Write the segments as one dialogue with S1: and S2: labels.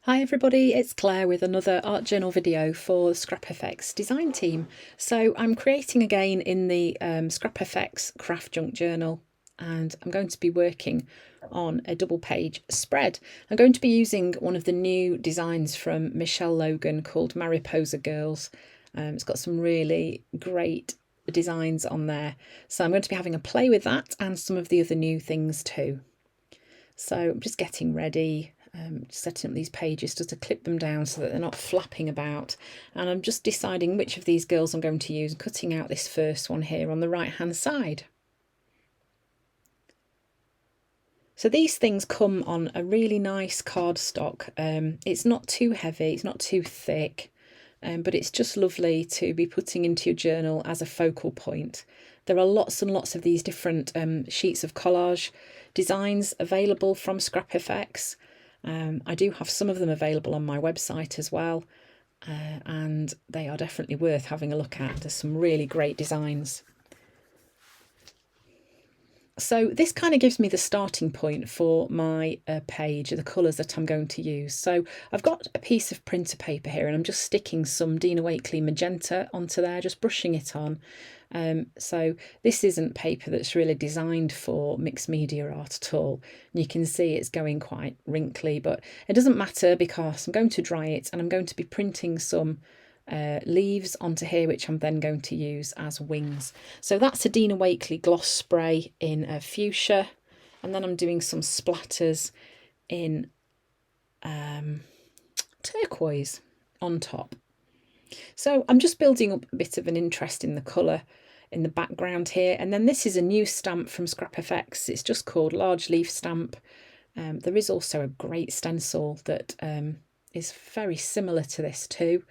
S1: Hi everybody, it's Claire with another art journal video for the Scrap FX design team. So I'm creating again in the Scrap FX craft junk journal, and I'm going to be working on a double page spread. I'm going to be using one of the new designs from Michelle Logan called Mariposa Girls. It's got some really great designs on there. So I'm going to be having a play with that and some of the other new things too. So I'm just getting ready. Setting up these pages just to clip them down so that they're not flapping about, and I'm just deciding which of these girls I'm going to use, cutting out this first one here on the right hand side. So these things come on a really nice cardstock. It's not too heavy, it's not too thick, but it's just lovely to be putting into your journal as a focal point. There are lots and lots of these different sheets of collage designs available from Scrap FX. I do have some of them available on my website as well, and they are definitely worth having a look at. There's some really great designs. So this kind of gives me the starting point for my page, the colours that I'm going to use. So I've got a piece of printer paper here and I'm just sticking some Dina Wakley magenta onto there, just brushing it on. So this isn't paper that's really designed for mixed media art at all. And you can see it's going quite wrinkly, but it doesn't matter because I'm going to dry it and I'm going to be printing some leaves onto here, which I'm then going to use as wings. So that's a Dina Wakley gloss spray in fuchsia, and then I'm doing some splatters in turquoise on top. So I'm just building up a bit of an interest in the colour in the background here. And then this is a new stamp from Scrap FX. It's just called Large Leaf Stamp. There is also a great stencil that is very similar to this too.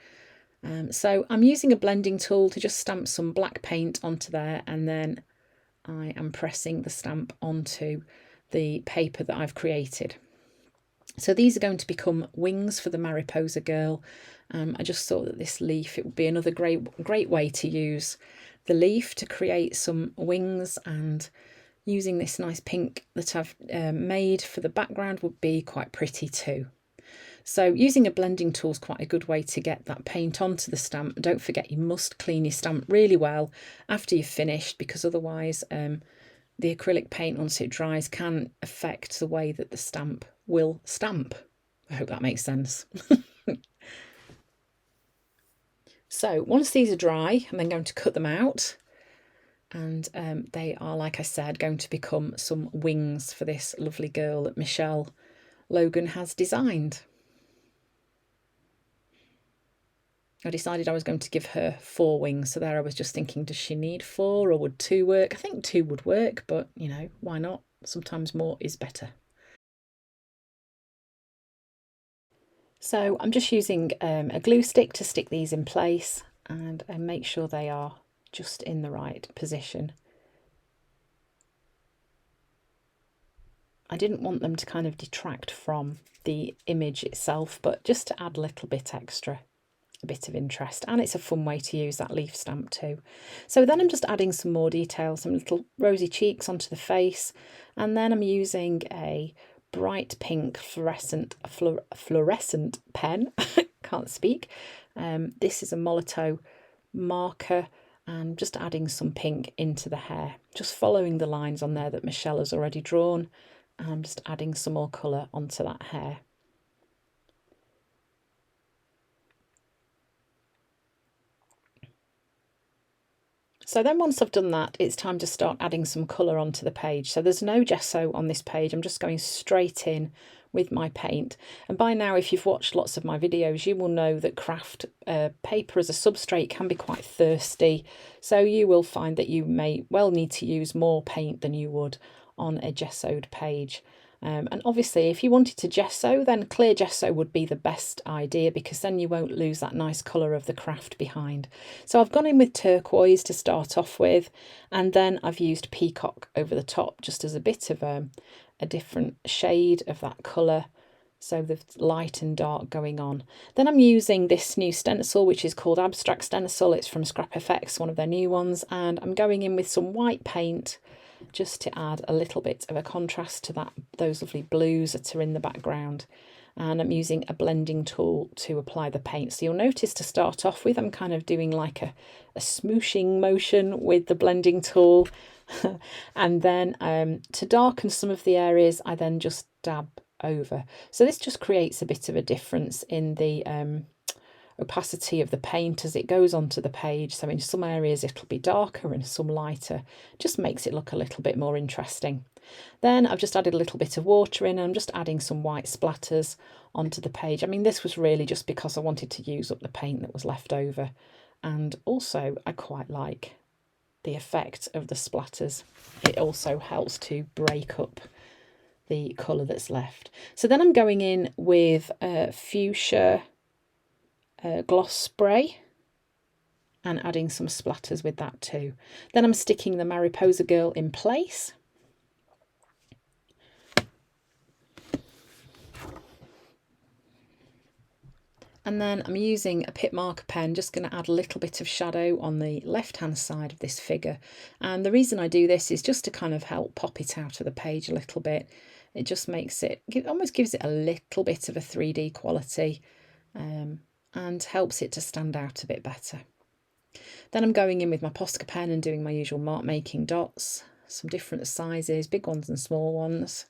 S1: So I'm using a blending tool to just stamp some black paint onto there, and then I am pressing the stamp onto the paper that I've created. So these are going to become wings for the Mariposa girl. I just thought that this leaf, it would be another great way to use the leaf to create some wings, and using this nice pink that I've made for the background would be quite pretty too. So using a blending tool is quite a good way to get that paint onto the stamp. Don't forget, you must clean your stamp really well after you've finished, because otherwise the acrylic paint, once it dries, can affect the way that the stamp will stamp. I hope that makes sense. So once these are dry, I'm then going to cut them out, and they are, like I said, going to become some wings for this lovely girl that Michelle Logan has designed. I decided I was going to give her 4 wings, so there I was just thinking, does she need 4 or would 2 work? I think 2 would work, but you know, why not? Sometimes more is better. So I'm just using a glue stick to stick these in place and make sure they are just in the right position. I didn't want them to kind of detract from the image itself, but just to add a little bit extra, a bit of interest, and it's a fun way to use that leaf stamp too. So then I'm just adding some more detail, some little rosy cheeks onto the face, and then I'm using a bright pink fluorescent pen. Can't speak. This is a Molotow marker, and just adding some pink into the hair, just following the lines on there that Michelle has already drawn, and I'm just adding some more colour onto that hair. So then once I've done that, it's time to start adding some colour onto the page. So there's no gesso on this page. I'm just going straight in with my paint. And by now, if you've watched lots of my videos, you will know that craft paper as a substrate can be quite thirsty. So you will find that you may well need to use more paint than you would on a gessoed page. And obviously, if you wanted to gesso, then clear gesso would be the best idea, because then you won't lose that nice colour of the craft behind. So I've gone in with turquoise to start off with, and then I've used peacock over the top just as a bit of a different shade of that colour. So the light and dark going on. Then I'm using this new stencil, which is called Abstract Stencil. It's from Scrap FX, one of their new ones, and I'm going in with some white paint just to add a little bit of a contrast to those lovely blues that are in the background. and I'm using a blending tool to apply the paint. So you'll notice to start off with, I'm kind of doing like a smooshing motion with the blending tool. And then to darken some of the areas, I then just dab over. So this just creates a bit of a difference in the opacity of the paint as it goes onto the page. So in some areas it'll be darker and some lighter, just makes it look a little bit more interesting. Then I've just added a little bit of water in, and I'm just adding some white splatters onto the page. I mean, this was really just because I wanted to use up the paint that was left over, and also I quite like the effect of the splatters. It also helps to break up the colour that's left. So then I'm going in with fuchsia gloss spray and adding some splatters with that too. Then I'm sticking the Mariposa Girl in place. And then I'm using a pit marker pen, just going to add a little bit of shadow on the left-hand side of this figure. And the reason I do this is just to kind of help pop it out of the page a little bit. It just makes it, almost gives it a little bit of a 3D quality, and helps it to stand out a bit better. Then I'm going in with my Posca pen and doing my usual mark making dots, some different sizes, big ones and small ones.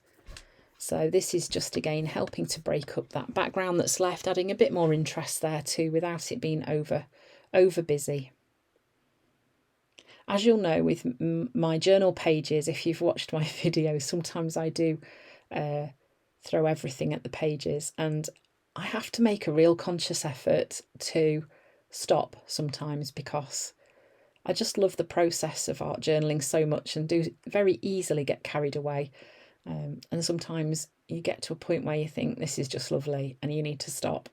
S1: So this is just again helping to break up that background that's left, adding a bit more interest there too without it being over busy. As you'll know with my journal pages, if you've watched my videos, sometimes I do throw everything at the pages, and I have to make a real conscious effort to stop sometimes because I just love the process of art journaling so much and do very easily get carried away. And sometimes you get to a point where you think this is just lovely and you need to stop,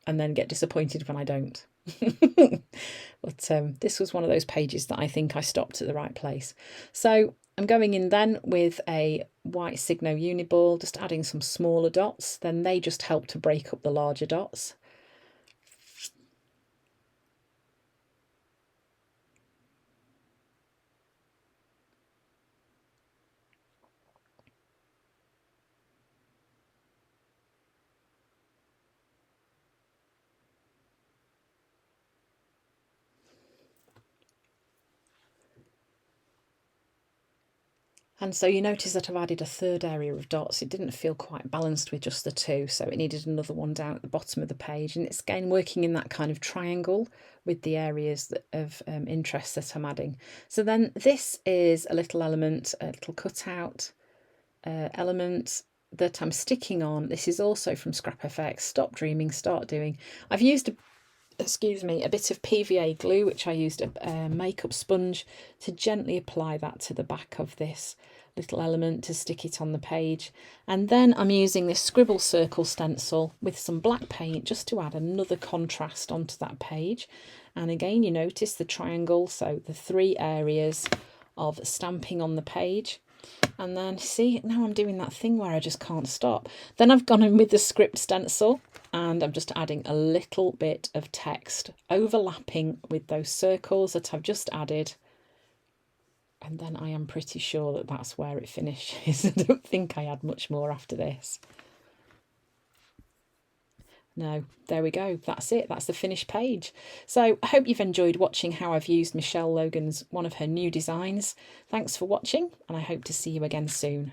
S1: and then get disappointed when I don't. But this was one of those pages that I think I stopped at the right place. So I'm going in then with a white Signo Uniball, just adding some smaller dots. Then they just help to break up the larger dots. And so you notice that I've added a third area of dots. It didn't feel quite balanced with just the two, so it needed another one down at the bottom of the page. And it's again working in that kind of triangle with the areas of interest that I'm adding. So then this is a little element, a little cutout element that I'm sticking on. This is also from Scrap FX, Stop Dreaming, Start Doing. I've used a bit of PVA glue, which I used a makeup sponge to gently apply that to the back of this little element to stick it on the page. And then I'm using this scribble circle stencil with some black paint just to add another contrast onto that page. And again, you notice the triangle, so the three areas of stamping on the page. And then see, now I'm doing that thing where I just can't stop. Then I've gone in with the script stencil, and I'm just adding a little bit of text overlapping with those circles that I've just added. And then I am pretty sure that that's where it finishes. I don't think I add much more after this. No, there we go. That's it. That's the finished page. So I hope you've enjoyed watching how I've used Michelle Logan's one of her new designs. Thanks for watching, and I hope to see you again soon.